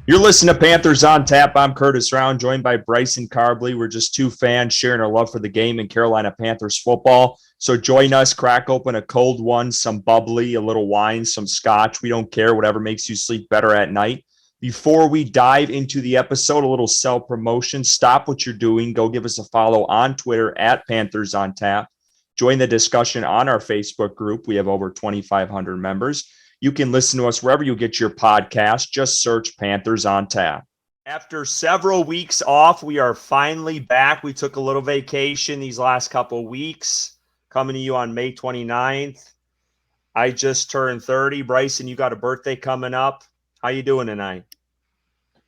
You're listening to Panthers on Tap. I'm Curtis Rauen, joined by Bryson Karbley. We're just two fans sharing our love for the game and Carolina Panthers football. So join us, crack open a cold one, some bubbly, a little wine, some scotch. We don't care, whatever makes you sleep better at night. Before we dive into the episode, a little self-promotion. Stop what you're doing. Go give us a follow on Twitter at Panthers on Tap. Join the discussion on our Facebook group. We have over 2,500 members. You can listen to us wherever you get your podcast. Just search Panthers on Tap. After several weeks off, we are finally back. We took a little vacation these last couple of weeks, coming to you on May 29th. I just turned 30. Bryson, you got a birthday coming up. How you doing tonight?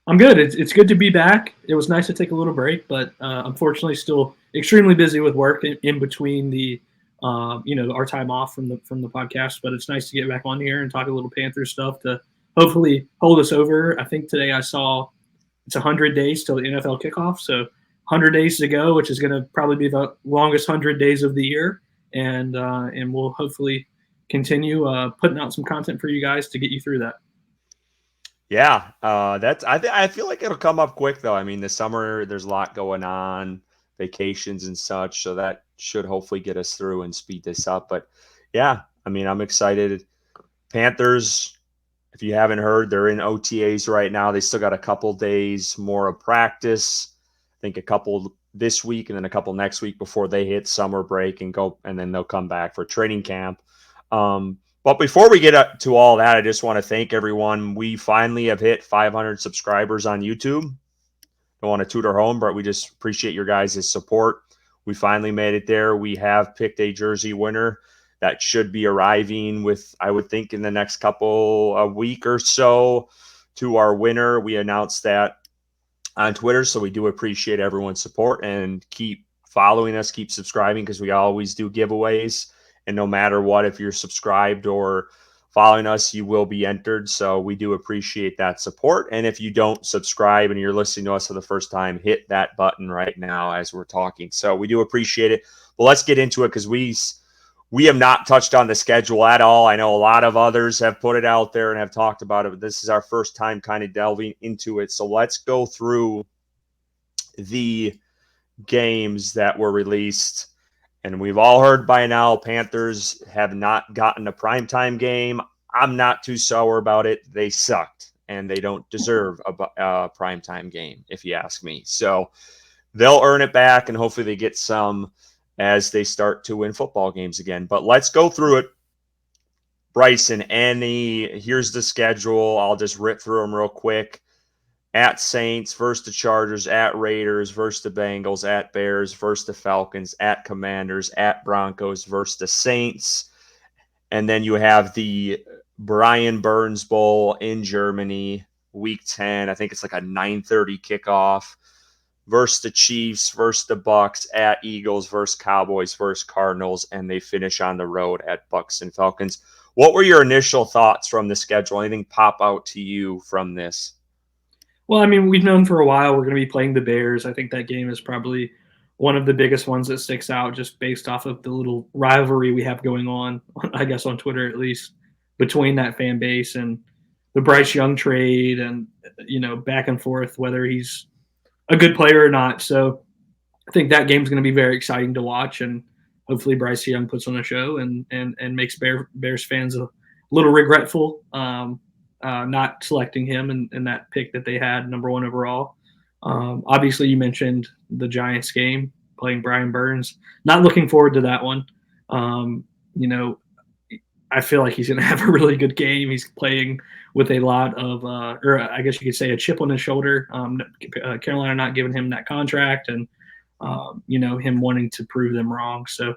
I'm good. It's good to be back. It was nice to take a little break, but unfortunately, still extremely busy with work in between the our time off from the podcast. But it's nice to get back on here and talk a little Panthers stuff to hopefully hold us over. I think today I saw it's 100 days till the NFL kickoff, so 100 days to go, which is going to probably be the longest 100 days of the year, and we'll hopefully continue putting out some content for you guys to get you through that. Yeah, I feel like it'll come up quick though. I mean, the summer there's a lot going on, vacations and such, so that should hopefully get us through and speed this up. But yeah, I mean, I'm excited. Panthers, if you haven't heard, they're in OTAs right now. They still got a couple days more of practice. I think a couple this week and then a couple next week before they hit summer break and then they'll come back for training camp. But before we get up to all that, I just want to thank everyone. We finally have hit 500 subscribers on YouTube. Don't want to toot our home, but we just appreciate your guys' support. We finally made it there. We have picked a jersey winner that should be arriving with, I would think, in the next a week or so to our winner. We announced that on Twitter, so we do appreciate everyone's support and keep following us, keep subscribing because we always do giveaways. And no matter what, if you're subscribed or following us, you will be entered. So we do appreciate that support. And if you don't subscribe and you're listening to us for the first time, hit that button right now as we're talking. So we do appreciate it. But let's get into it because we have not touched on the schedule at all. I know a lot of others have put it out there and have talked about it, but this is our first time kind of delving into it. So let's go through the games that were released. And we've all heard by now, Panthers have not gotten a primetime game. I'm not too sour about it. They sucked, and they don't deserve a primetime game, if you ask me. So they'll earn it back, and hopefully they get some as they start to win football games again. But let's go through it. Bryson, here's the schedule. I'll just rip through them real quick. At Saints versus the Chargers, at Raiders versus the Bengals, at Bears versus the Falcons, at Commanders, at Broncos versus the Saints. And then you have the Brian Burns Bowl in Germany, week 10. I think it's like a 9:30 kickoff versus the Chiefs, versus the Bucks, at Eagles versus Cowboys versus Cardinals, and they finish on the road at Bucks and Falcons. What were your initial thoughts from the schedule? Anything pop out to you from this? Well, I mean, we've known for a while we're going to be playing the Bears. I think that game is probably one of the biggest ones that sticks out just based off of the little rivalry we have going on, I guess on Twitter at least, between that fan base and the Bryce Young trade and, back and forth, whether he's a good player or not. So I think that game's going to be very exciting to watch, and hopefully Bryce Young puts on a show and makes Bears fans a little regretful. Not selecting him in that pick that they had, number one overall. Obviously, you mentioned the Giants game, playing Brian Burns. Not looking forward to that one. I feel like he's going to have a really good game. He's playing with a lot of, or I guess you could say a chip on his shoulder. Carolina not giving him that contract and, him wanting to prove them wrong. So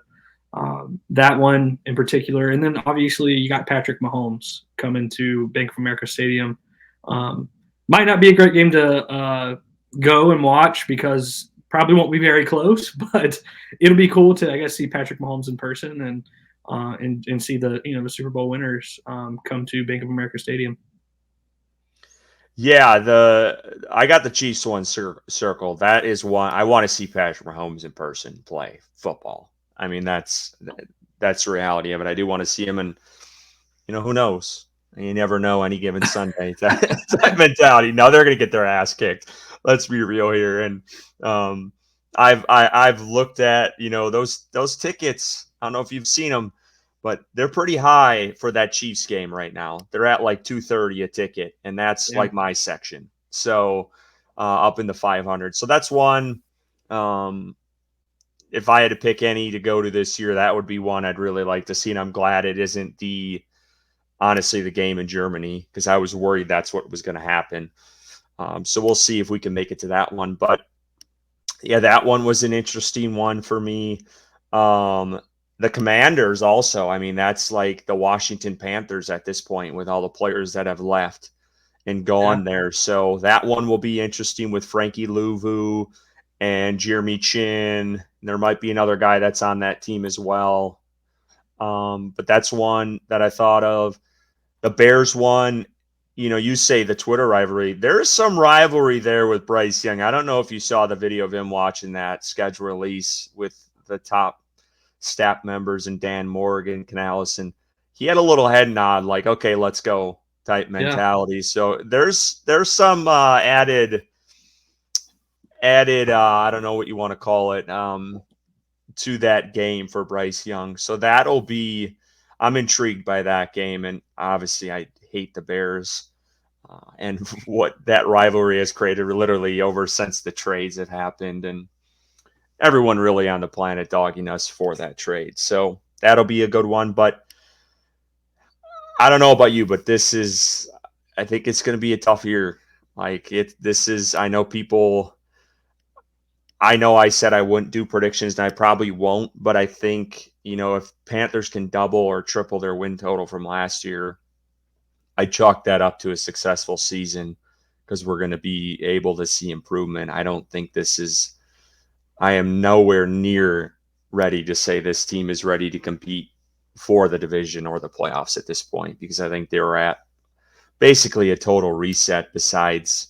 that one in particular. And then obviously you got Patrick Mahomes coming to Bank of America Stadium. Might not be a great game to go and watch because probably won't be very close, but it'll be cool to, I guess, see Patrick Mahomes in person and see the Super Bowl winners come to Bank of America Stadium. Yeah, I got the Chiefs one circled. That is one I want to see Patrick Mahomes in person play football. I mean, that's the reality of it. I do want to see him, and who knows? You never know any given Sunday type mentality. No, they're going to get their ass kicked. Let's be real here. And um, I've looked at those tickets. I don't know if you've seen them, but they're pretty high for that Chiefs game right now. They're at like 230 a ticket, and that's Yeah. like my section. So up in the 500. So that's one. Um, if I had to pick any to go to this year, that would be one I'd really like to see. And I'm glad it isn't honestly the game in Germany, because I was worried that's what was going to happen. So we'll see if we can make it to that one. But yeah, that one was an interesting one for me. The Commanders also, I mean, that's like the Washington Panthers at this point with all the players that have left and Yeah. gone there. So that one will be interesting with Frankie Louvu and Jeremy Chin. There might be another guy that's on that team as well. But that's one that I thought of. The Bears one, you say the Twitter rivalry. There's some rivalry there with Bryce Young. I don't know if you saw the video of him watching that schedule release with the top staff members and Dan Morgan, Canales, and he had a little head nod, like, okay, let's go type Yeah. mentality. So there's some added I don't know what you want to call it, to that game for Bryce Young. So I'm intrigued by that game. And obviously, I hate the Bears and what that rivalry has created literally over since the trades have happened. And everyone really on the planet dogging us for that trade. So that'll be a good one. But I don't know about you, but I think it's going to be a tough year. I know people. I know I said I wouldn't do predictions, and I probably won't, but I think, if Panthers can double or triple their win total from last year, I chalk that up to a successful season because we're going to be able to see improvement. I am nowhere near ready to say this team is ready to compete for the division or the playoffs at this point, because I think they were at basically a total reset besides,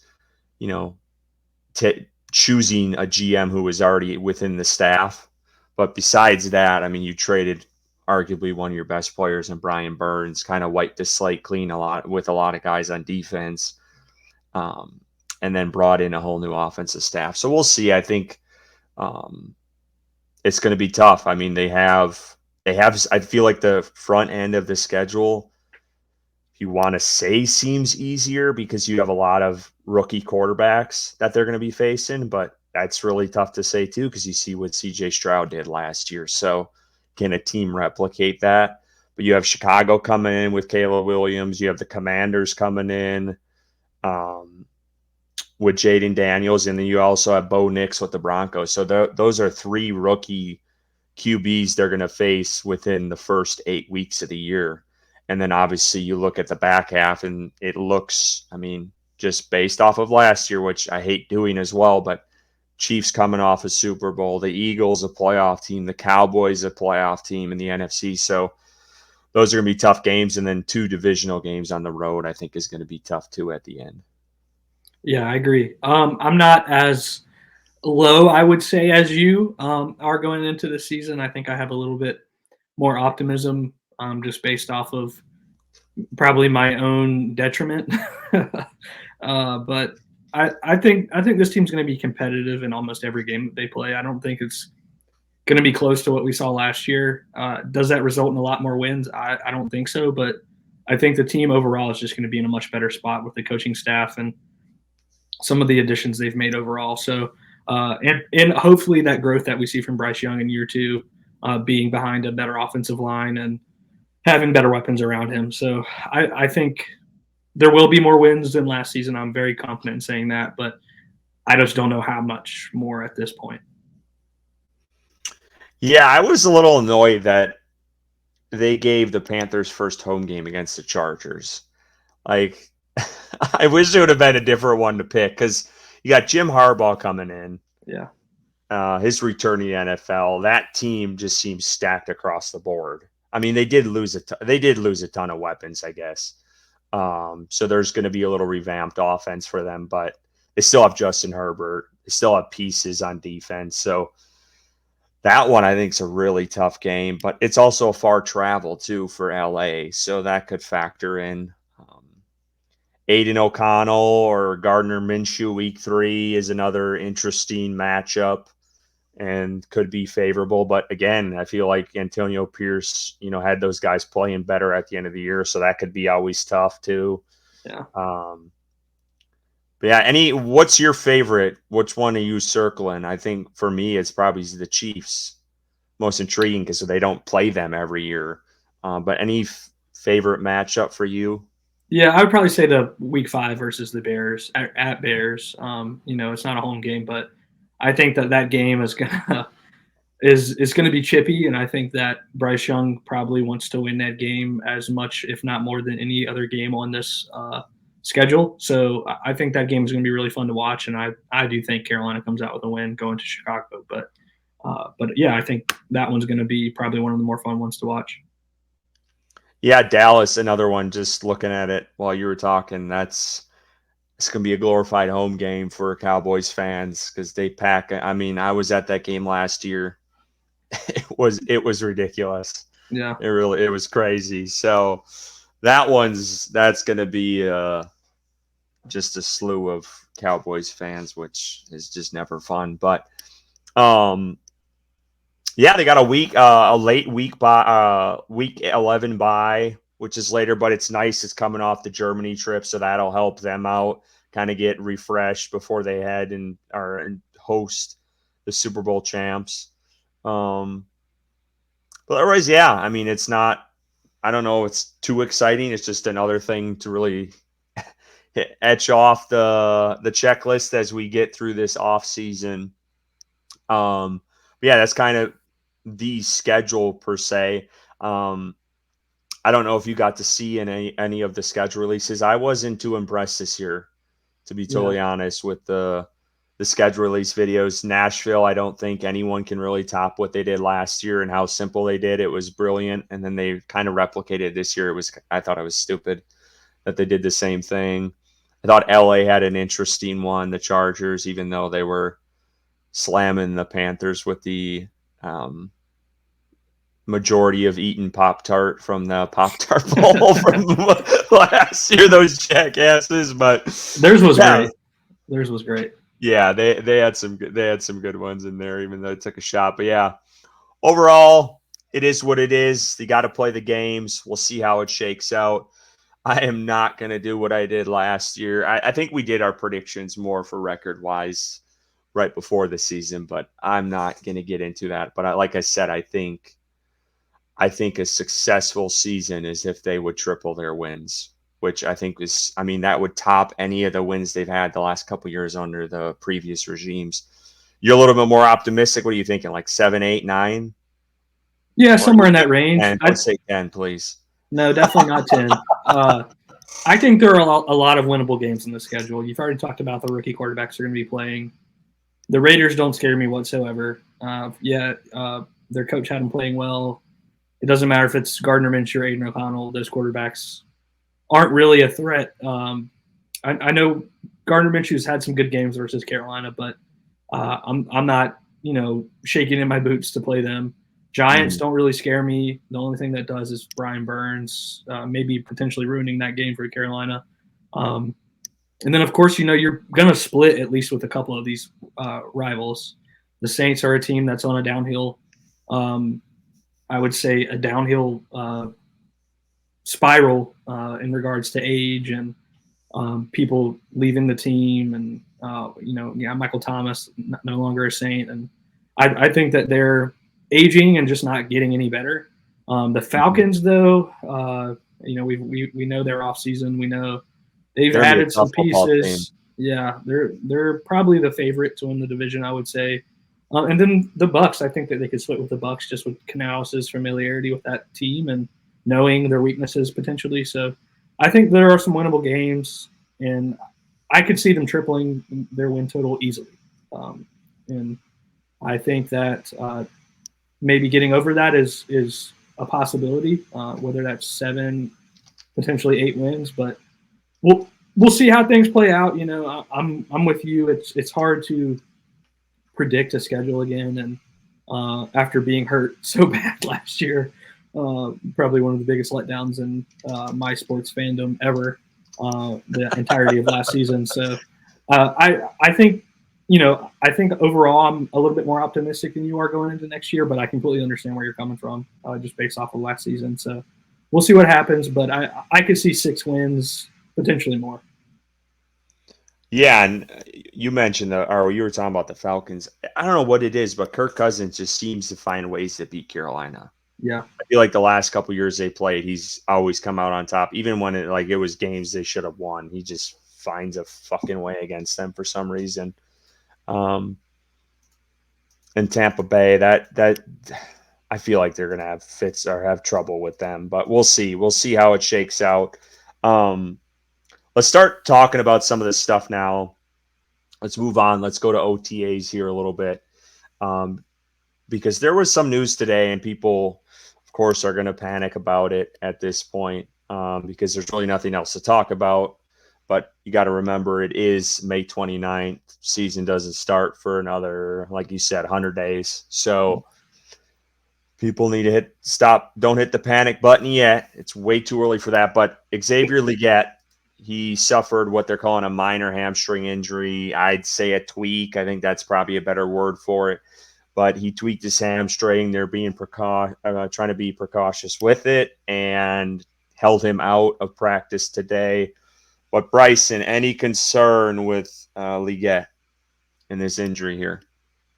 you know, choosing a GM who was already within the staff. But besides that, I mean, you traded arguably one of your best players in Brian Burns, kind of wiped the slate clean with a lot of guys on defense, um, and then brought in a whole new offensive staff. So we'll see. I think it's going to be tough. I mean, I feel like the front end of the schedule, you want to say, seems easier because you have a lot of rookie quarterbacks that they're going to be facing, but that's really tough to say too, because you see what CJ Stroud did last year. So can a team replicate that? But you have Chicago coming in with Caleb Williams. You have the Commanders coming in with Jaden Daniels, and then you also have Bo Nix with the Broncos. So those are three rookie QBs they're going to face within the first 8 weeks of the year. And then obviously you look at the back half and it looks, I mean, just based off of last year, which I hate doing as well, but Chiefs coming off a Super Bowl, the Eagles a playoff team, the Cowboys a playoff team in the NFC. So those are going to be tough games. And then 2 divisional games on the road, I think, is going to be tough too at the end. Yeah, I agree. I'm not as low, I would say, as you are going into the season. I think I have a little bit more optimism, just based off of probably my own detriment. But I think this team's going to be competitive in almost every game that they play. I don't think it's going to be close to what we saw last year. Does that result in a lot more wins? I don't think so, but I think the team overall is just going to be in a much better spot with the coaching staff and some of the additions they've made overall. So, and hopefully that growth that we see from Bryce Young in year 2, being behind a better offensive line and having better weapons around him. So I think there will be more wins than last season. I'm very confident in saying that, but I just don't know how much more at this point. Yeah, I was a little annoyed that they gave the Panthers first home game against the Chargers. Like, I wish it would have been a different one to pick, because you got Jim Harbaugh coming in. Yeah. His return to the NFL. That team just seems stacked across the board. I mean, they did lose a ton of weapons, I guess. So there's going to be a little revamped offense for them, but they still have Justin Herbert. They still have pieces on defense. So that one I think is a really tough game, but it's also a far travel too for LA. So that could factor in. Aiden O'Connell or Gardner Minshew week 3 is another interesting matchup and could be favorable. But again, I feel like Antonio Pierce, had those guys playing better at the end of the year, so that could be always tough too. Yeah. But yeah, what's your favorite? Which one are you circling? I think for me, it's probably the Chiefs. Most intriguing because they don't play them every year. But any favorite matchup for you? Yeah, I would probably say the week 5 versus the Bears at Bears. It's not a home game, but I think that game is gonna is going to be chippy, and I think that Bryce Young probably wants to win that game as much, if not more, than any other game on this schedule. So I think that game is going to be really fun to watch, and I do think Carolina comes out with a win going to Chicago. But yeah, I think that one's going to be probably one of the more fun ones to watch. Yeah, Dallas, another one. Just looking at it while you were talking, it's going to be a glorified home game for Cowboys fans because they pack. I mean, I was at that game last year. It was ridiculous. Yeah. It was crazy. So that's going to be just a slew of Cowboys fans, which is just never fun. But yeah, they got a late week week 11 bye, which is later, but it's nice. It's coming off the Germany trip, so that'll help them out, kind of get refreshed before they head and host the Super Bowl champs. But otherwise, yeah, I mean, it's not. I don't know. It's too exciting. It's just another thing to really etch off the checklist as we get through this off season. Yeah, that's kind of the schedule per se. I don't know if you got to see any of the schedule releases. I wasn't too impressed this year, to be totally honest, with the schedule release videos. Nashville, I don't think anyone can really top what they did last year and how simple they did. It was brilliant, and then they kind of replicated this year. I thought it was stupid that they did the same thing. I thought LA had an interesting one, the Chargers, even though they were slamming the Panthers with the majority of eaten Pop-Tart from the Pop-Tart Bowl from last year, those jackasses. But theirs was great. Theirs was great. Yeah, they had some good ones in there, even though it took a shot. But yeah, overall, it is what it is. You got to play the games. We'll see how it shakes out. I am not going to do what I did last year. I think we did our predictions more for record-wise right before the season, but I'm not going to get into that. But like I said, I think a successful season is if they would triple their wins, which I think that would top any of the wins they've had the last couple of years under the previous regimes. You're a little bit more optimistic. What are you thinking? Like 7, 8, 9? Yeah, somewhere in that range. 10? I'd say 10, please. No, definitely not 10. I think there are a lot of winnable games in the schedule. You've already talked about the rookie quarterbacks are going to be playing. The Raiders don't scare me whatsoever. Their coach had them playing well. It doesn't matter if it's Gardner Minshew or Aiden O'Connell. Those quarterbacks aren't really a threat. I know Gardner Minshew's had some good games versus Carolina, but I'm not shaking in my boots to play them. Giants don't really scare me. The only thing that does is Brian Burns, maybe potentially ruining that game for Carolina. And then, of course, you're going to split at least with a couple of these rivals. The Saints are a team that's on a downhill, I would say a downhill spiral in regards to age and people leaving the team. And, Michael Thomas, no longer a Saint. And I think that they're aging and just not getting any better. The Falcons, though, we know their offseason. We know they've added some pieces. Yeah, they're probably the favorite to win the division, I would say. And then the Bucs, I think that they could split with the Bucs just with Canales' familiarity with that team and knowing their weaknesses potentially. So I think there are some winnable games, and I could see them tripling their win total easily. And I think that maybe getting over that is a possibility, whether that's 7, potentially 8 wins. But we'll see how things play out. I'm with you. It's hard to predict a schedule again, and after being hurt so bad last year, probably one of the biggest letdowns in my sports fandom ever. the entirety of last season. So I think I think overall I'm a little bit more optimistic than you are going into next year, but I completely understand where you're coming from just based off of last season. So we'll see what happens, but I could see 6 wins, potentially more. Yeah, and you mentioned or you were talking about the Falcons. I don't know what it is, but Kirk Cousins just seems to find ways to beat Carolina. Yeah, I feel like the last couple years they played, he's always come out on top, even when it was games they should have won. He just finds a fucking way against them for some reason. Um, in Tampa Bay, that I feel like they're gonna have fits or have trouble with them, but we'll see. We'll see how it shakes out. Um, let's start talking about some of this stuff now. Let's move on. Let's go to OTAs here a little bit. Um, because there was some news today, and people, of course, are going to panic about it at this point because there's really nothing else to talk about. But you got to remember, it is May 29th. Season doesn't start for another, like you said, 100 days. So people need to don't hit the panic button yet. It's way too early for that. But Xavier Legette, he suffered what they're calling a minor hamstring injury. I'd say a tweak. I think that's probably a better word for it. But he tweaked his hamstring. They're being trying to be precautious with it and held him out of practice today. But Bryson, any concern with Legette in this injury here?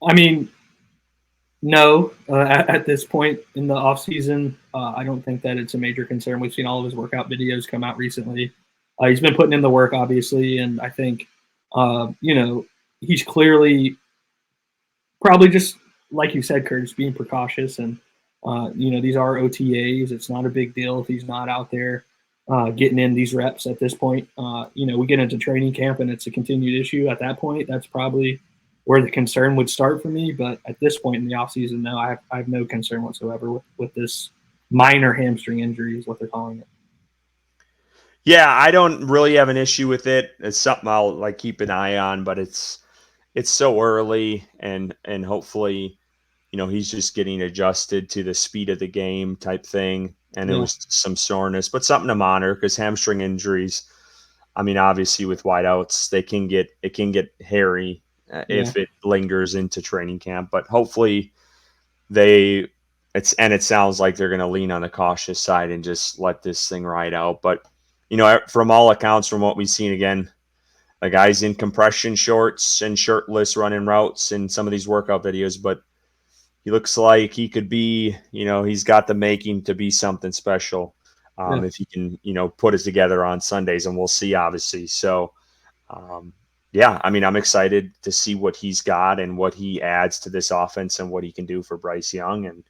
I mean, no, at this point in the off season, I don't think that it's a major concern. We've seen all of his workout videos come out recently. He's been putting in the work, obviously, and I think he's clearly probably just like you said, Kurt, just being precautious. And these are OTAs. It's not a big deal if he's not out there getting in these reps at this point. We get into training camp and it's a continued issue. At that point, that's probably where the concern would start for me. But at this point in the offseason, no, I have no concern whatsoever with this minor hamstring injury is what they're calling it. Yeah, I don't really have an issue with it. It's something I'll keep an eye on, but it's so early, and hopefully, he's just getting adjusted to the speed of the game type thing. And it was some soreness, but something to monitor because hamstring injuries, I mean, obviously with wideouts, it can get hairy if it lingers into training camp. But hopefully, it sounds like they're going to lean on the cautious side and just let this thing ride out. But from all accounts, from what we've seen, again, the guy's in compression shorts and shirtless running routes in some of these workout videos, but he looks like he could be, he's got the making to be something special if he can, put it together on Sundays, and we'll see, obviously. So, I mean, I'm excited to see what he's got and what he adds to this offense and what he can do for Bryce Young. And,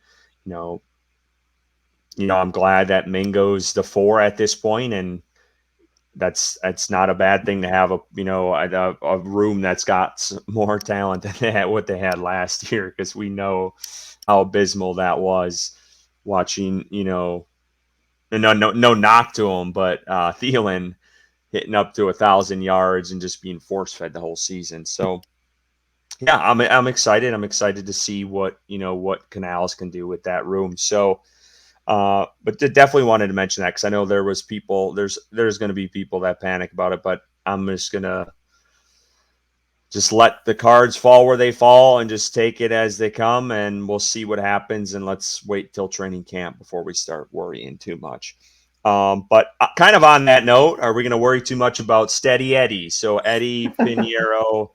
I'm glad that Mingo's the 4 at this point, and that's not a bad thing to have a room that's got more talent than what they had last year, because we know how abysmal that was watching, no knock to him, but Thielen hitting up to 1,000 yards and just being force fed the whole season. So yeah, I'm excited. I'm excited to see what Canales can do with that room. So but definitely wanted to mention that because I know there's going to be people that panic about it, but I'm just going to just let the cards fall where they fall and just take it as they come, and we'll see what happens. And let's wait till training camp before we start worrying too much. But kind of on that note, are we going to worry too much about Steady Eddie? So Eddie Pinheiro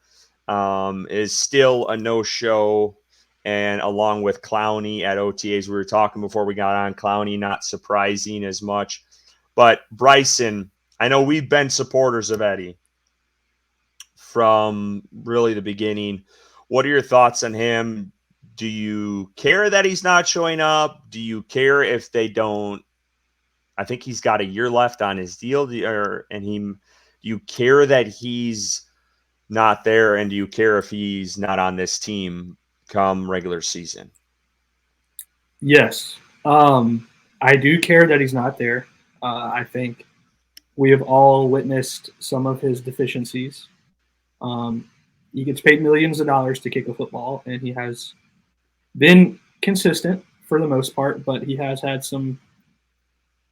is still a no-show. And along with Clowney at OTAs, we were talking before we got on, Clowney not surprising as much. But Bryson, I know we've been supporters of Eddie from really the beginning. What are your thoughts on him? Do you care that he's not showing up? Do you care if they don't? I think he's got a year left on his deal. Do you care that he's not there? And do you care if he's not on this team come regular season? Yes. I do care that he's not there. I think we have all witnessed some of his deficiencies. He gets paid millions of dollars to kick a football, and he has been consistent for the most part, but he has had some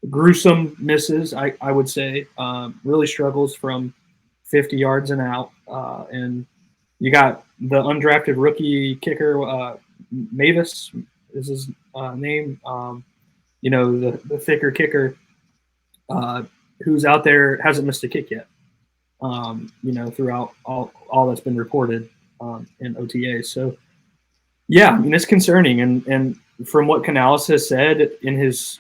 gruesome misses, I would say. Really struggles from 50 yards and out. And you got the undrafted rookie kicker, Mavis is his name. The thicker kicker uh, who's out there hasn't missed a kick yet. Throughout all that's been reported in OTA. So yeah, I mean it's concerning, and from what Canales has said in his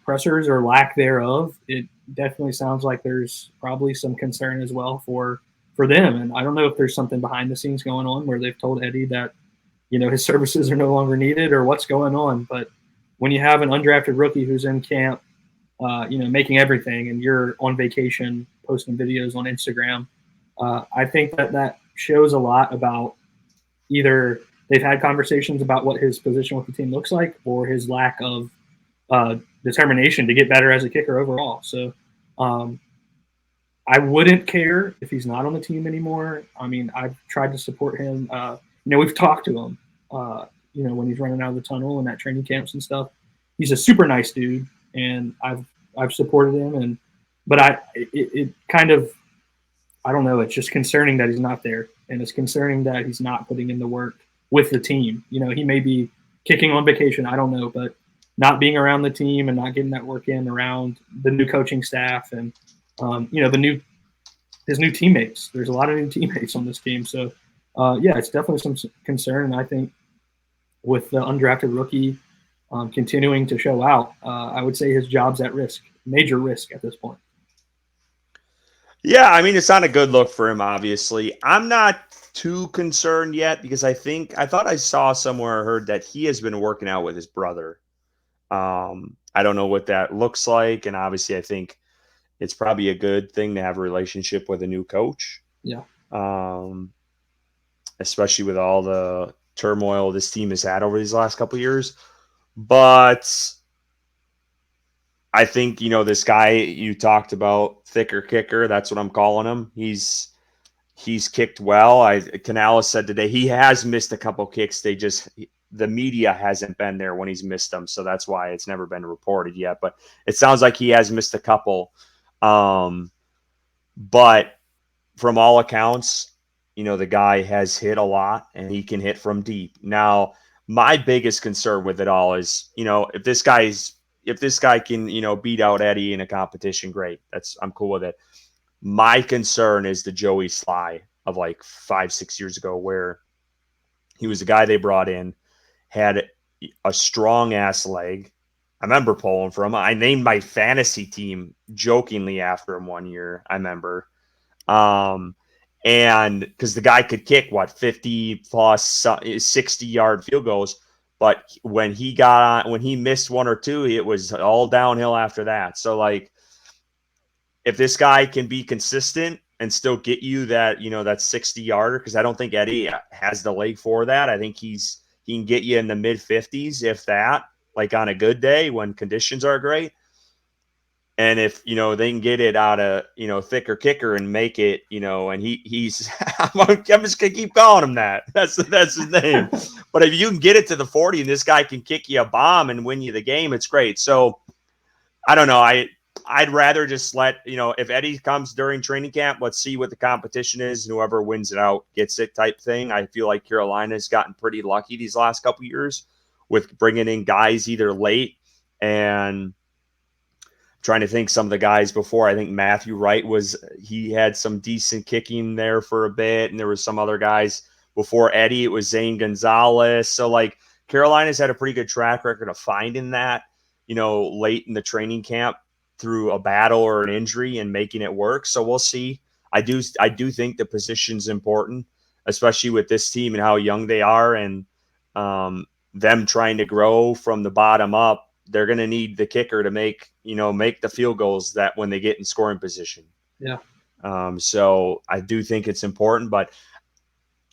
pressers or lack thereof, it definitely sounds like there's probably some concern as well for them. And I don't know if there's something behind the scenes going on where they've told Eddie that his services are no longer needed or what's going on. But when you have an undrafted rookie who's in camp, making everything, and you're on vacation posting videos on Instagram, I think that shows a lot about either they've had conversations about what his position with the team looks like, or his lack of determination to get better as a kicker overall. So um, I wouldn't care if he's not on the team anymore. I mean, I've tried to support him. We've talked to him. When he's running out of the tunnel and at training camps and stuff, he's a super nice dude, and I've supported him. But it kind of, I don't know. It's just concerning that he's not there, and it's concerning that he's not putting in the work with the team. He may be kicking on vacation. I don't know, but not being around the team and not getting that work in around the new coaching staff and his new teammates. There's a lot of new teammates on this team, so it's definitely some concern. I think with the undrafted rookie continuing to show out, I would say his job's at risk, major risk at this point. Yeah, I mean, it's not a good look for him, obviously. I'm not too concerned yet because I thought I saw somewhere or heard that he has been working out with his brother. I don't know what that looks like. And obviously, I think it's probably a good thing to have a relationship with a new coach. Yeah. Especially with all the turmoil this team has had over these last couple of years. But I think, this guy you talked about, thicker kicker, that's what I'm calling him. He's kicked well. Canales said today he has missed a couple kicks. The media hasn't been there when he's missed them, so that's why it's never been reported yet. But it sounds like he has missed a couple. But from all accounts, the guy has hit a lot and he can hit from deep. Now, my biggest concern with it all is, if this guy can, beat out Eddie in a competition, great. I'm cool with it. My concern is the Joey Sly of like 5-6 years ago, where he was the guy they brought in, had a strong ass leg. I remember pulling for him. I named my fantasy team jokingly after him one year. I remember. And because the guy could kick 50 plus 60-yard field goals, but when he missed one or two, it was all downhill after that. So like, if this guy can be consistent and still get you that, that 60-yarder, because I don't think Eddie has the leg for that. I think he can get you in the mid 50s, if that, like on a good day when conditions are great. And if, they can get it out of, thicker kicker and make it, and he's, I'm just going to keep calling him that. That's his name. But if you can get it to the 40 and this guy can kick you a bomb and win you the game, it's great. So I don't know. I'd rather just let, if Eddie comes during training camp, let's see what the competition is. And whoever wins it out gets it type thing. I feel like Carolina's gotten pretty lucky these last couple of years with bringing in guys either late and trying to think some of the guys before. I think Matthew Wright he had some decent kicking there for a bit. And there was some other guys before Eddie. It was Zane Gonzalez. So like Carolina's had a pretty good track record of finding that, late in the training camp through a battle or an injury and making it work. So we'll see. I do think the position's important, especially with this team and how young they are, and them trying to grow from the bottom up. They're going to need the kicker to make the field goals that when they get in scoring position. Yeah. So I do think it's important, but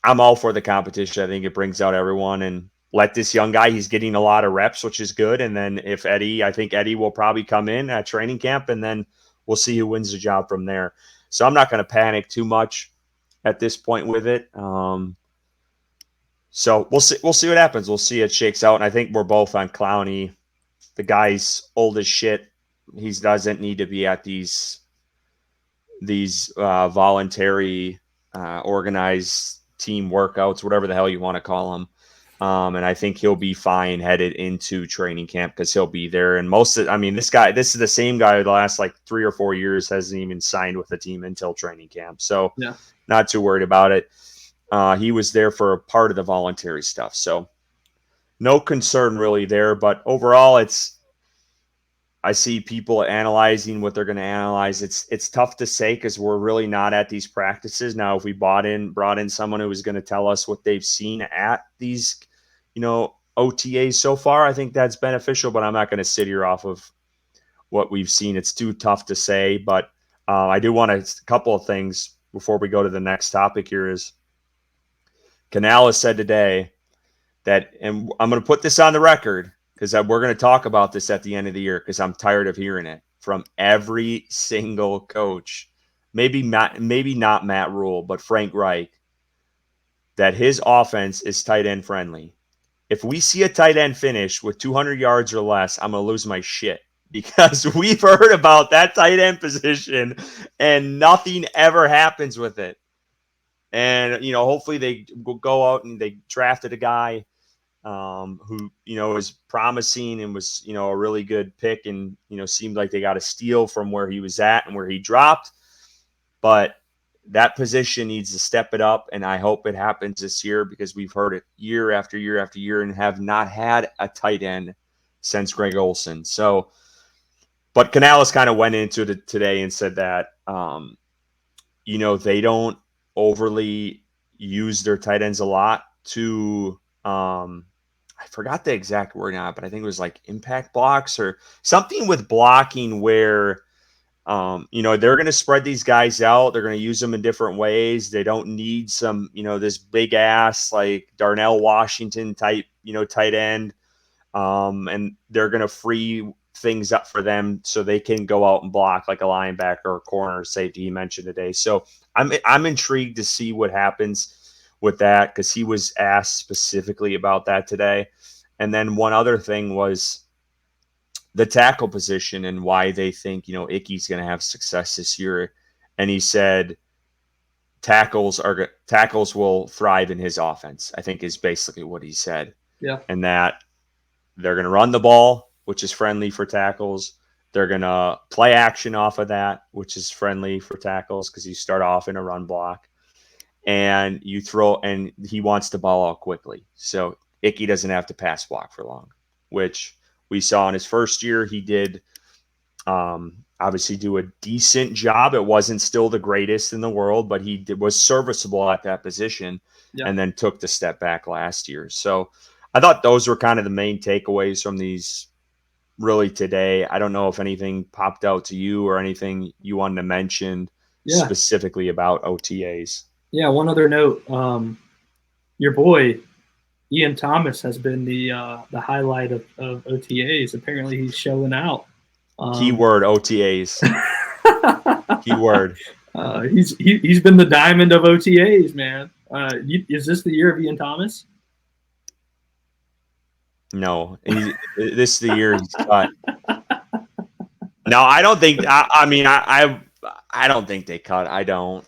I'm all for the competition. I think it brings out everyone, and let this young guy, he's getting a lot of reps, which is good. And then I think Eddie will probably come in at training camp, and then we'll see who wins the job from there. So I'm not going to panic too much at this point with it. So we'll see what happens. We'll see it shakes out. And I think we're both on Clowney. The guy's old as shit. he doesn't need to be at these voluntary organized team workouts, whatever the hell you want to call them. And I think he'll be fine headed into training camp because he'll be there. And this is the same guy the last like 3 or 4 years hasn't even signed with the team until training camp. So Yeah. not too worried about it. He was there for a part of the voluntary stuff. So no concern really there. But overall, I see people analyzing what they're going to analyze. It's tough to say because we're really not at these practices now. If we brought in someone who was going to tell us what they've seen at these, OTAs so far, I think that's beneficial. But I'm not going to sit here off of what we've seen. It's too tough to say. But I do want a couple of things before we go to the next topic. Here is Canales said today that, and I'm going to put this on the record, because we're going to talk about this at the end of the year because I'm tired of hearing it from every single coach. Maybe not Matt Rule, but Frank Reich, that his offense is tight end friendly. If we see a tight end finish with 200 yards or less, I'm going to lose my shit because we've heard about that tight end position and nothing ever happens with it. And, hopefully they go out and they drafted a guy who was promising and was a really good pick, and seemed like they got a steal from where he was at and where he dropped. But that position needs to step it up, and I hope it happens this year because we've heard it year after year after year and have not had a tight end since Greg Olsen. So, but Canales kind of went into it today and said that they don't overly use their tight ends a lot to I forgot the exact word now, but I think it was like impact blocks or something with blocking where, they're going to spread these guys out. They're going to use them in different ways. They don't need some, this big ass like Darnell Washington type, tight end. And they're going to free things up for them so they can go out and block like a linebacker or corner safety he mentioned today. So I'm intrigued to see what happens with that because he was asked specifically about that today. And then one other thing was the tackle position and why they think, Icky's going to have success this year. And he said tackles will thrive in his offense, I think is basically what he said. Yeah. And that they're going to run the ball, which is friendly for tackles. They're going to play action off of that, which is friendly for tackles because you start off in a run block. And and he wants the ball out quickly. So Icky doesn't have to pass block for long, which we saw in his first year. He did obviously do a decent job. It wasn't still the greatest in the world, but he was serviceable at that position and then took the step back last year. So I thought those were kind of the main takeaways from these really today. I don't know if anything popped out to you or anything you wanted to mention specifically about OTAs. Yeah, one other note. Your boy Ian Thomas has been the highlight of OTAs. Apparently, he's showing out. Keyword OTAs. Keyword. He's been the diamond of OTAs, man. Is this the year of Ian Thomas? No, this is the year he's cut. No, I don't think. I don't think they cut. I don't.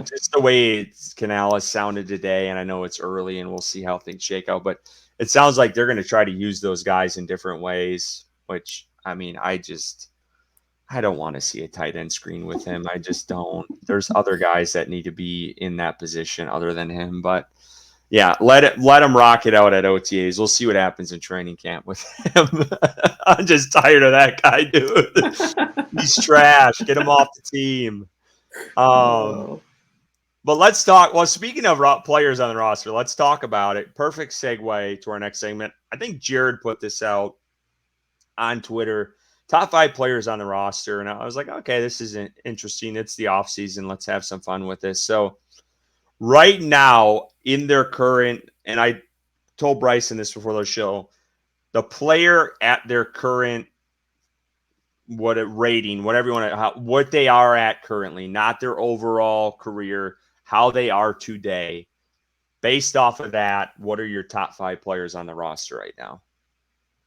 Just the way Canales sounded today, and I know it's early, and we'll see how things shake out. But it sounds like they're going to try to use those guys in different ways. Which I don't want to see a tight end screen with him. I just don't. There's other guys that need to be in that position other than him. But yeah, let him rock it out at OTAs. We'll see what happens in training camp with him. I'm just tired of that guy, dude. He's trash. Get him off the team. But let's talk. Well, speaking of players on the roster, let's talk about it. Perfect segue to our next segment. I think Jared put this out on Twitter. Top 5 players on the roster. And I was like, okay, this is interesting. It's the offseason. Let's have some fun with this. So right now in their current, and I told Bryson this before the show, the player at their current rating, whatever you want to, what they are at currently, not their overall career, how they are today. Based off of that, what are your top 5 players on the roster right now?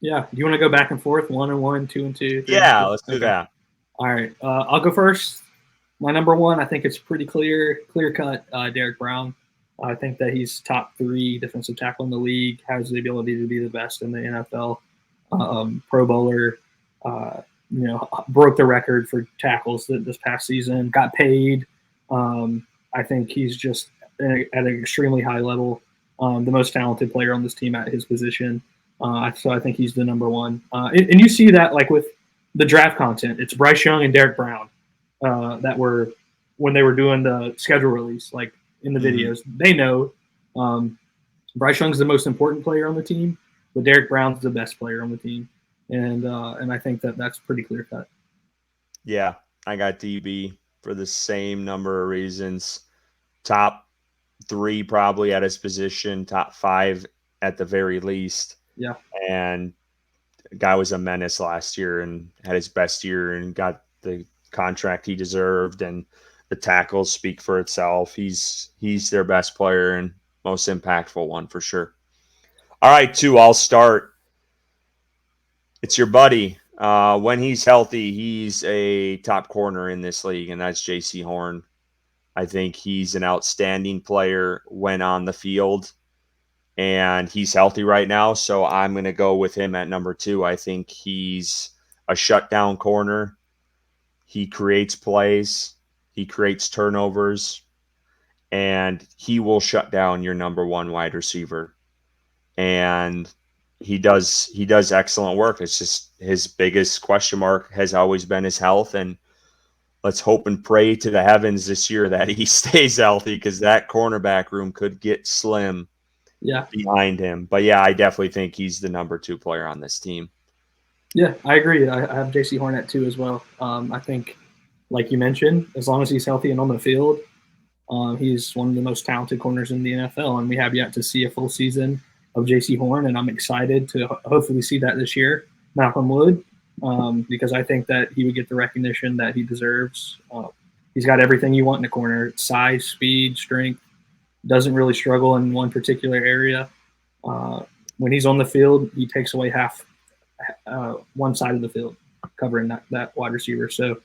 Yeah. Do you want to go back and forth? 1-1, 2-2, 3-2? Yeah, let's do Okay. that. All right. I'll go first. My number one, I think it's pretty clear cut. Derek Brown. I think that he's top 3 defensive tackle in the league. Has the ability to be the best in the NFL. Pro Bowler. Broke the record for tackles this past season. Got paid. I think he's just at an extremely high level. The most talented player on this team at his position. So I think he's the number one. And you see that like with the draft content. It's Bryce Young and Derek Brown that were when they were doing the schedule release, like in the Mhm. videos. They know Bryce Young's the most important player on the team, but Derek Brown's the best player on the team, and I think that that's pretty clear cut. Yeah, I got DB for the same number of reasons. Top 3 probably at his position, top 5 at the very least. Yeah, And guy was a menace last year and had his best year and got the contract he deserved, and the tackles speak for itself. He's their best player and most impactful one for sure. All right, 2, I'll start. It's your buddy. When he's healthy, he's a top corner in this league, and that's J.C. Horn. I think he's an outstanding player when on the field, and he's healthy right now, so I'm going to go with him at number 2. I think he's a shutdown corner. He creates plays, he creates turnovers, and he will shut down your number 1 wide receiver. And he does excellent work. It's just his biggest question mark has always been his health, and let's hope and pray to the heavens this year that he stays healthy, because that cornerback room could get slim yeah, behind him. But yeah, I definitely think he's the number 2 player on this team. yeah. I agree. I have J.C. Horn at 2 as well. I think, like you mentioned, as long as he's healthy and on the field, he's one of the most talented corners in the NFL, and we have yet to see a full season of J.C. Horn, and I'm excited to hopefully see that this year. Malcolm Wood, because I think that he would get the recognition that he deserves. He's got everything you want in a corner: size, speed, strength. Doesn't really struggle in one particular area. Uh, when he's on the field, he takes away half one side of the field, covering that wide receiver. So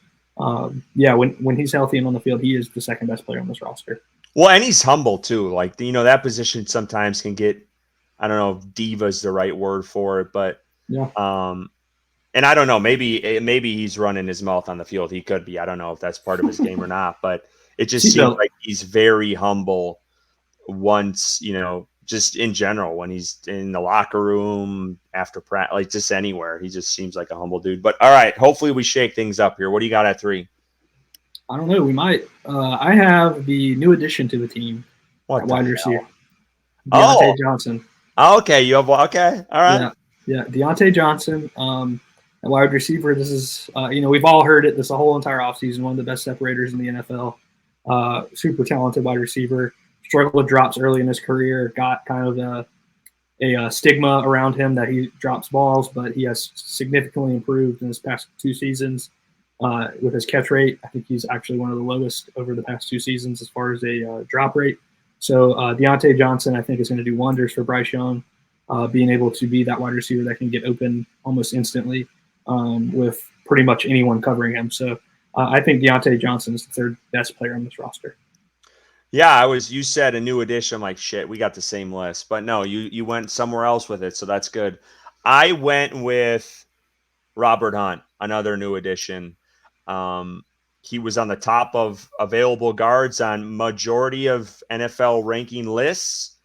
yeah, when he's healthy and on the field, he is the second best player on this roster. Well, and he's humble too. Like, that position sometimes can get, I don't know if diva is the right word for it, but Yeah, and I don't know, maybe he's running his mouth on the field. He could be. I don't know if that's part of his game or not, but it just seems seatbelt. like he's very humble once, just in general, when he's in the locker room, after practice, like just anywhere. He just seems like a humble dude. But all right, hopefully we shake things up here. What do you got at 3? I don't know. We might. I have the new addition to the team at What the wide receiver, hell? Deontay Oh, Johnson. okay. You have, okay. All right. Yeah, yeah, Deontay Johnson. At wide receiver, this is we've all heard it this whole entire offseason. One of the best separators in the NFL. Super talented wide receiver. Struggled with drops early in his career. Got kind of a stigma around him that he drops balls, but he has significantly improved in his past 2 seasons with his catch rate. I think he's actually one of the lowest over the past 2 seasons as far as a drop rate. So Deontay Johnson, I think, is going to do wonders for Bryce Young, being able to be that wide receiver that can get open almost instantly with pretty much anyone covering him. So I think Deontay Johnson is the third best player on this roster. Yeah, you said a new addition. I'm like, shit, we got the same list. But no, you went somewhere else with it, so that's good. I went with Robert Hunt, another new addition. Um, he was on the top of available guards on majority of NFL ranking lists.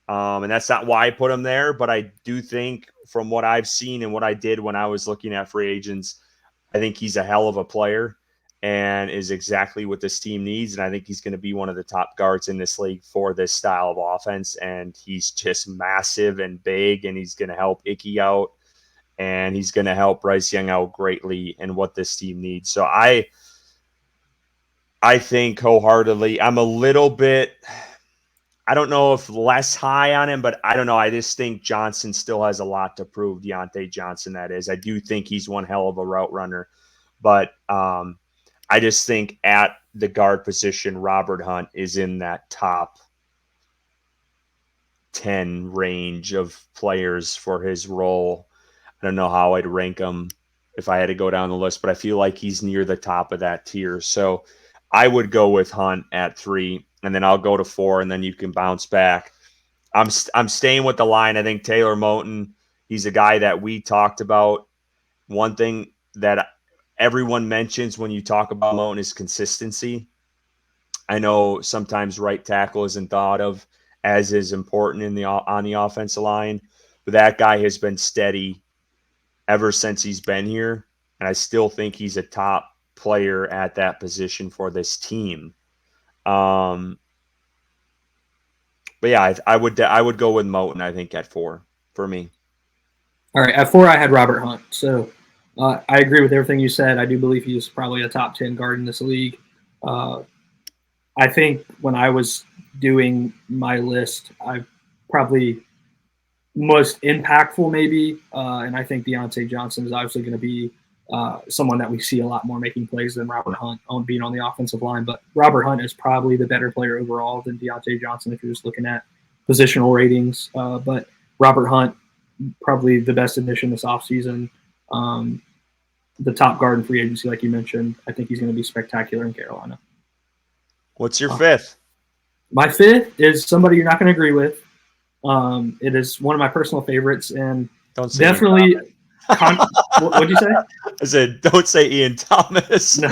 And that's not why I put him there, but I do think from what I've seen and what I did when I was looking at free agents, I think he's a hell of a player and is exactly what this team needs. And I think he's going to be one of the top guards in this league for this style of offense. And he's just massive and big, and he's going to help Icky out, and he's going to help Bryce Young out greatly in what this team needs. So I think wholeheartedly, I'm a little bit, I don't know if less high on him, but I don't know. I just think Johnson still has a lot to prove. Deontay Johnson, that is. I do think he's one hell of a route runner, but I just think at the guard position, Robert Hunt is in that top 10 range of players for his role. I don't know how I'd rank him if I had to go down the list, but I feel like he's near the top of that tier. So I would go with Hunt at 3, and then I'll go to 4, and then you can bounce back. I'm staying with the line. I think Taylor Moton, he's a guy that we talked about. One thing that everyone mentions when you talk about Moton is consistency. I know sometimes right tackle isn't thought of as is important on the offensive line, but that guy has been steady ever since he's been here, and I still think he's a top player at that position for this team. But yeah, I would go with Moton, I think, at 4 for me. All right, at 4, I had Robert Hunt. So I agree with everything you said. I do believe he's probably a top 10 guard in this league. I think when I was doing my list, I probably most impactful maybe, and I think Deontay Johnson is obviously going to be someone that we see a lot more making plays than Robert Hunt on being on the offensive line. But Robert Hunt is probably the better player overall than Deontay Johnson if you're just looking at positional ratings. But Robert Hunt, probably the best addition this offseason. The top guard in free agency, like you mentioned. I think he's going to be spectacular in Carolina. What's your 5th? My 5th is somebody you're not going to agree with. It is one of my personal favorites, and Don't say definitely. What'd you say? I said, don't say Ian Thomas. No.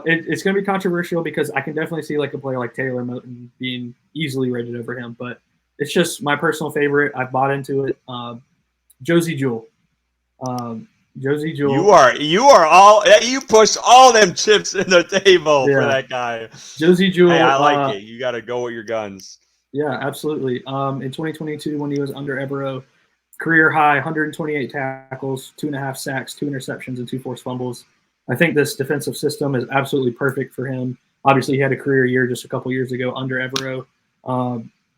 It's going to be controversial because I can definitely see like a player like Taylor Moton being easily rated over him, but it's just my personal favorite. I've bought into it. Josie Jewell. Josie Jewell. You are all you push all them chips in the table for that guy. Josie Jewell. Hey, I like it. You got to go with your guns. Yeah, absolutely. In 2022, when he was under Evero, career high 128 tackles, 2.5 sacks, 2 interceptions, and 2 forced fumbles. I think this defensive system is absolutely perfect for him. Obviously, he had a career year just a couple years ago under Evero.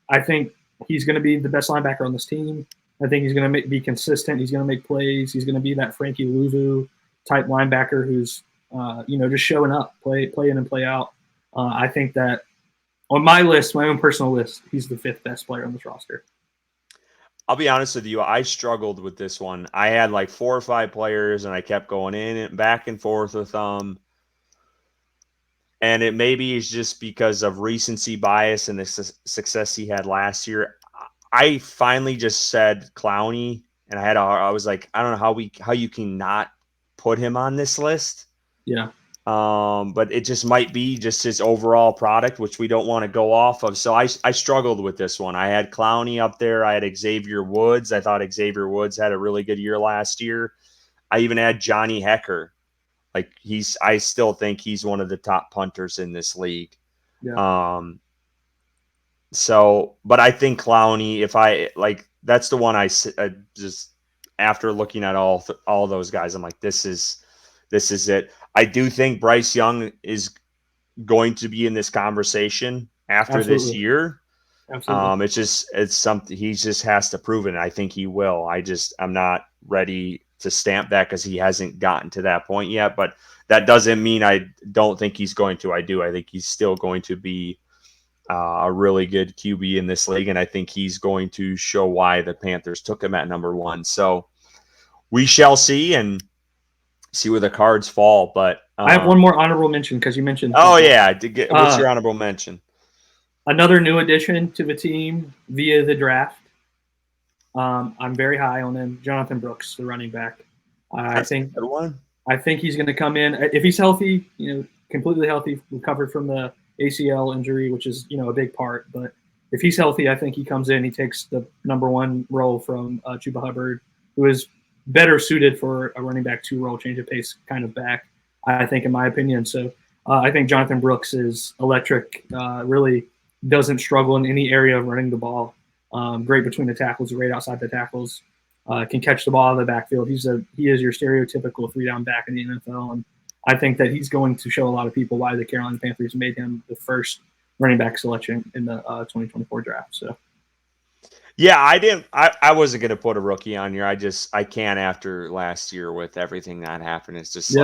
I think he's going to be the best linebacker on this team. I think he's going to be consistent. He's going to make plays. He's going to be that Frankie Louvu type linebacker who's, just showing up, play in and play out. I think that on my list, my own personal list, he's the 5th best player on this roster. I'll be honest with you. I struggled with this one. I had like 4 or 5 players, and I kept going in and back and forth with them. And it maybe is just because of recency bias and the success he had last year. I finally just said Clowney, and I was like, I don't know how you can not put him on this list. Yeah. But it just might be just his overall product, which we don't want to go off of. So I struggled with this one. I had Clowney up there. I had Xavier Woods. I thought Xavier Woods had a really good year last year. I even had Johnny Hecker. I still think he's one of the top punters in this league. Yeah. But I think Clowney, that's the one I just, after looking at all those guys, I'm like, this is it. I do think Bryce Young is going to be in this conversation after this year. Absolutely. It's something he just has to prove it. And I think he will. I'm not ready to stamp that because he hasn't gotten to that point yet, but that doesn't mean I don't think he's going to. I do. I think he's still going to be a really good QB in this league, and I think he's going to show why the Panthers took him at number 1. So we shall see and see where the cards fall. But I have one more honorable mention because you mentioned. Oh yeah, what's your honorable mention? Another new addition to the team via the draft. I'm very high on him, Jonathan Brooks, the running back. I think he's going to come in if he's healthy. Completely healthy, recovered from the ACL injury, which is a big part. But if he's healthy, I think he comes in. He takes the number 1 role from Chuba Hubbard, who is better suited for a running back 2 role, change of pace kind of back, I think, in my opinion. So I think Jonathan Brooks is electric, really doesn't struggle in any area of running the ball. Great between the tackles, great outside the tackles, can catch the ball out of the backfield. He is your stereotypical 3-down back in the NFL. And I think that he's going to show a lot of people why the Carolina Panthers made him the first running back selection in the 2024 draft. So. Yeah, I wasn't going to put a rookie on here. I can't after last year with everything that happened. It's just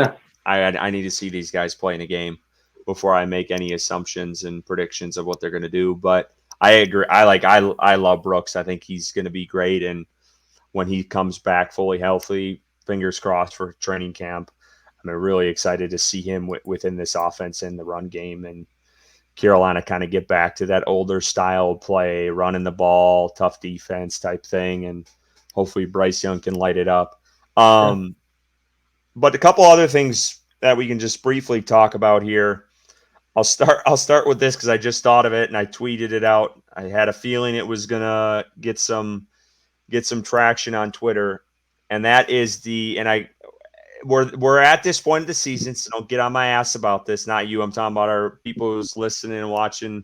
I need to see these guys playing a game before I make any assumptions and predictions of what they're going to do. But I agree. I love Brooks. I think he's going to be great. And when he comes back fully healthy. Fingers crossed for training camp. I'm really excited to see him within this offense in the run game, and Carolina kind of get back to that older style of play, running the ball, tough defense type thing, and hopefully Bryce Young can light it up. But a couple other things that we can just briefly talk about here. I'll start with this because I just thought of it and I tweeted it out. I had a feeling it was gonna get some traction on Twitter, and that is we're at this point of the season, so don't get on my ass about this. Not you. I'm talking about our people who's listening and watching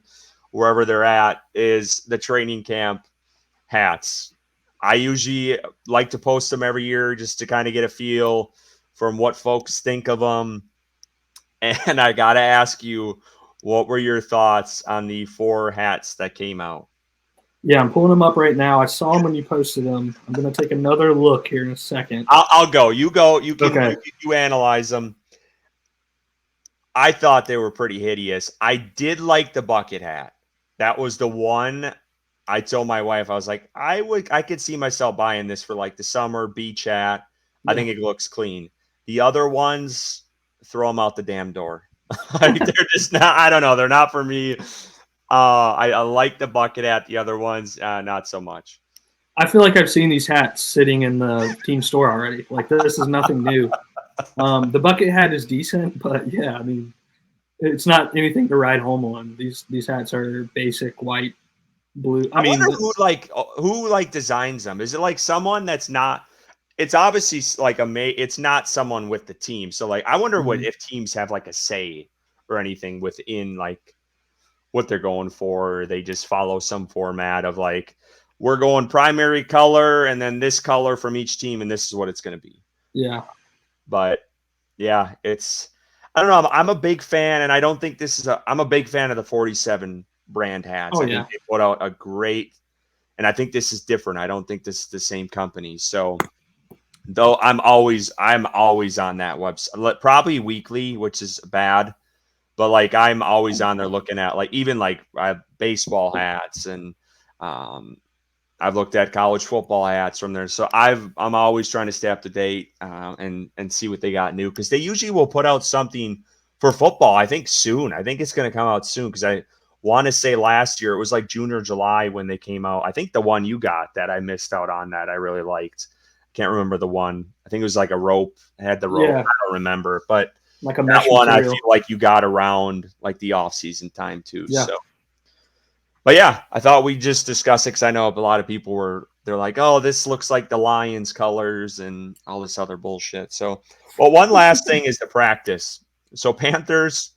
wherever they're at. Is the training camp hats. I usually like to post them every year just to kind of get a feel from what folks think of them. And I got to ask you, what were your thoughts on the 4 hats that came out? Yeah, I'm pulling them up right now. I saw them when you posted them. I'm going to take another look here in a second. I'll go. You go. You can Okay. you analyze them. I thought they were pretty hideous. I did like the bucket hat. That was the one I told my wife. I was like, I could see myself buying this for like the summer beach hat. Yeah. I think it looks clean. The other ones, throw them out the damn door. They're just not. I don't know. They're not for me. I like the bucket hat. The other ones, not so much. I feel like I've seen these hats sitting in the team store already. Like, this is nothing new. The bucket hat is decent, but yeah, I mean, it's not anything to ride home on. These hats are basic white, blue. I wonder who designs them. Is it like someone that's not? It's obviously like it's not someone with the team. So like, I wonder if teams have like a say or anything within like what they're going for. Or they just follow some format of like, we're going primary color and then this color from each team, and this is what it's going to be. Yeah. But yeah, I don't know. I'm a big fan, and I don't think I'm a big fan of the 47 brand hats. I think they put out a great, and I think this is different. I don't think this is the same company. So though I'm always on that website, probably weekly, which is bad, but like I'm always on there looking at like even like baseball hats, and I've looked at college football hats from there. So I'm always trying to stay up to date and see what they got new, because they usually will put out something for football. I think soon. I think it's going to come out soon, because I want to say last year it was like June or July when they came out. I think the one you got that I missed out on that I really liked. Can't remember the one. I think it was like a rope. It had the rope. Yeah. I don't remember, but like a that one material. I feel like you got around like the off-season time too. Yeah. So. But yeah, I thought we'd just discuss it, because I know a lot of people they're like, oh, this looks like the Lions colors and all this other bullshit. So, well, one last thing is the practice. So Panthers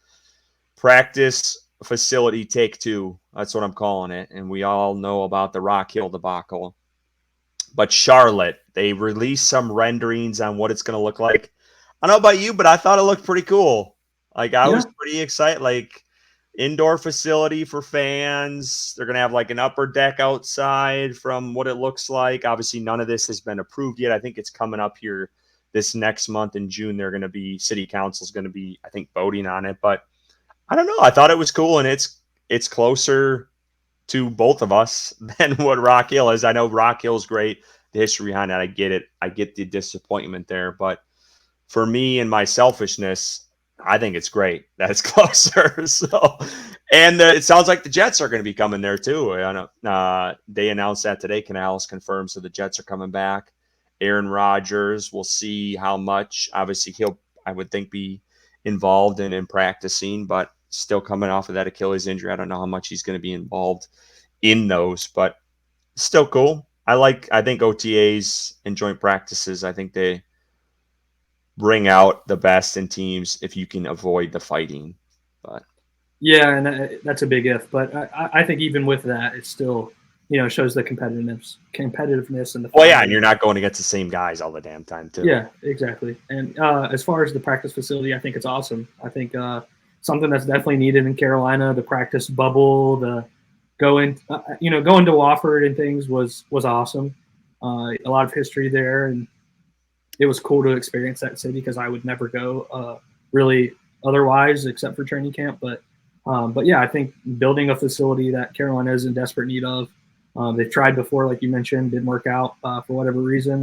practice facility take 2. That's what I'm calling it. And we all know about the Rock Hill debacle. But Charlotte, they released some renderings on what it's going to look like. I don't know about you, but I thought it looked pretty cool. Like I was pretty excited. Like, indoor facility for fans. They're going to have like an upper deck outside from what it looks like. Obviously, none of this has been approved yet. I think it's coming up here this next month in June. They're going to be, city council's going to be, I think, voting on it. But I don't know. I thought it was cool, and it's closer to both of us than what Rock Hill is. I know Rock Hill's great. The history behind that, I get it. I get the disappointment there. But for me and my selfishness, I think it's great that it's closer. So, and it sounds like the Jets are going to be coming there too. I know they announced that today. Canales confirmed, so the Jets are coming back. Aaron Rodgers, we'll see how much. Obviously, he'll, I would think, be involved in practicing, but still coming off of that Achilles injury. I don't know how much he's going to be involved in those, but still cool. I think OTAs and joint practices, I think they bring out the best in teams if you can avoid the fighting. But yeah, and that's a big if. But I think even with that, it still shows the competitiveness and the. Well, yeah, and you're not going against the same guys all the damn time too. Yeah, exactly. And as far as the practice facility, I think it's awesome. I think something that's definitely needed in Carolina. The practice bubble, the going to Wofford and things was awesome. A lot of history there, and it was cool to experience that city, because I would never go really otherwise except for training camp. But yeah, I think building a facility that Carolina is in desperate need of, They've tried before, like you mentioned, didn't work out for whatever reason,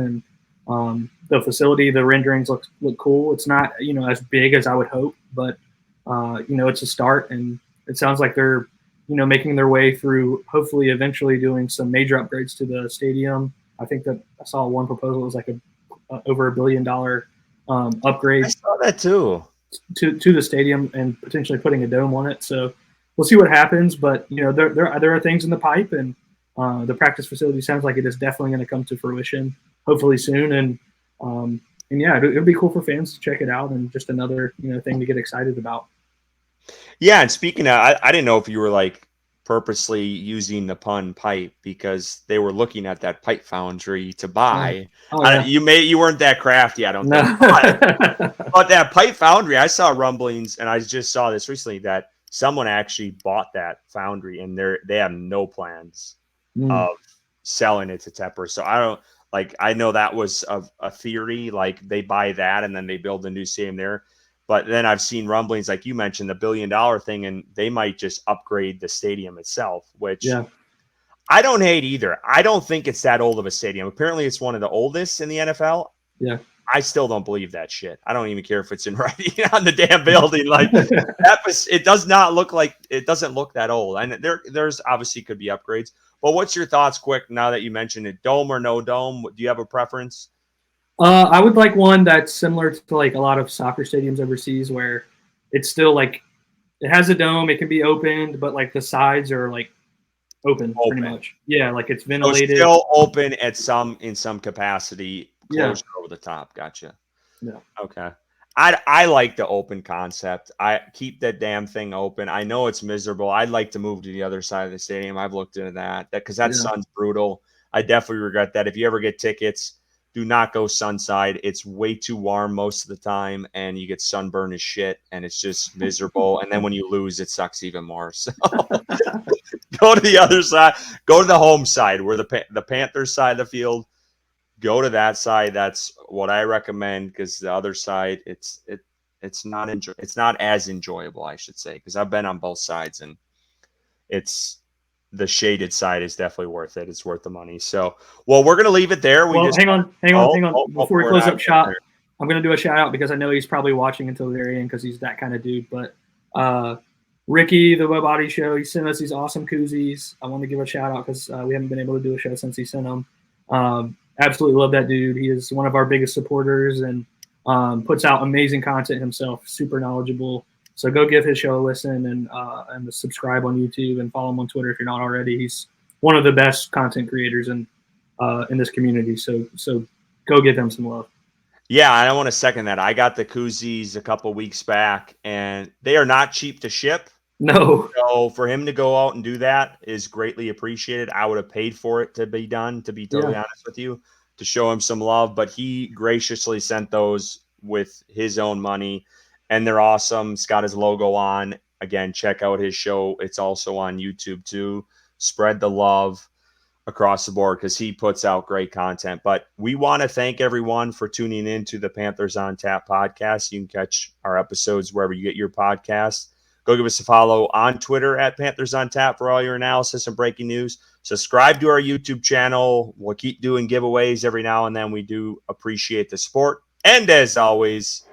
and the facility, the renderings look cool. It's not as big as I would hope, but it's a start, and it sounds like they're making their way through. Hopefully, eventually doing some major upgrades to the stadium. I think that I saw one proposal was like over $1 billion upgrade. I saw that too. To the stadium and potentially putting a dome on it. So we'll see what happens. But there are things in the pipe, and the practice facility sounds like it is definitely going to come to fruition, hopefully soon. And yeah, it'll be cool for fans to check it out, and just another thing to get excited about. Yeah, and speaking of, I didn't know if you were like purposely using the pun pipe because they were looking at that pipe foundry to buy. Yeah. You weren't that crafty, I don't think. But that pipe foundry, I saw rumblings, and I just saw this recently that someone actually bought that foundry, and they have no plans of selling it to Tepper. So I know that was a theory, like they buy that and then they build a new stadium there. But then I've seen rumblings, like you mentioned, the $1 billion thing, and they might just upgrade the stadium itself, which I don't hate either. I don't think it's that old of a stadium. Apparently, it's one of the oldest in the NFL. Yeah. I still don't believe that shit. I don't even care if it's in writing on the damn building. Like it does not look like it doesn't look that old. And there's obviously could be upgrades. But what's your thoughts, quick, now that you mentioned it? Dome or no dome? Do you have a preference? I would like one that's similar to like a lot of soccer stadiums overseas, where it's still like it has a dome, it can be opened, but like the sides are like open. Pretty much. Yeah, like it's ventilated. So still open in some capacity, closure over the top. Gotcha. Yeah. Okay. I like the open concept. I keep that damn thing open. I know it's miserable. I'd like to move to the other side of the stadium. I've looked into that because that sun's brutal. I definitely regret that. If you ever get tickets, do not go sunside. It's way too warm most of the time, and you get sunburned as shit, and it's just miserable. And then when you lose, it sucks even more. So go to the other side. Go to the home side, where the Panthers side of the field. Go to that side. That's what I recommend, because the other side, it's not as enjoyable, I should say, because I've been on both sides, and the shaded side is definitely worth it. It's worth the money. So, well, we're going to leave it there. Hang on. Before we close up shop, I'm going to do a shout out because I know he's probably watching until the very end because he's that kind of dude. But Ricky, the Web Body Show, he sent us these awesome koozies. I want to give a shout out because we haven't been able to do a show since he sent them. Absolutely love that dude. He is one of our biggest supporters and puts out amazing content himself, super knowledgeable. So go give his show a listen and subscribe on YouTube and follow him on Twitter if you're not already. He's one of the best content creators in this community. So go give him some love. Yeah, I want to second that. I got the koozies a couple weeks back, and they are not cheap to ship. No. So for him to go out and do that is greatly appreciated. I would have paid for it to be done, to be totally honest with you, to show him some love. But he graciously sent those with his own money, and they're awesome. It's got his logo on. Again, check out his show. It's also on YouTube too. Spread the love across the board because he puts out great content. But we want to thank everyone for tuning in to the Panthers on Tap podcast. You can catch our episodes wherever you get your podcasts. Go give us a follow on Twitter at Panthers on Tap for all your analysis and breaking news. Subscribe to our YouTube channel. We'll keep doing giveaways every now and then. We do appreciate the support. And as always,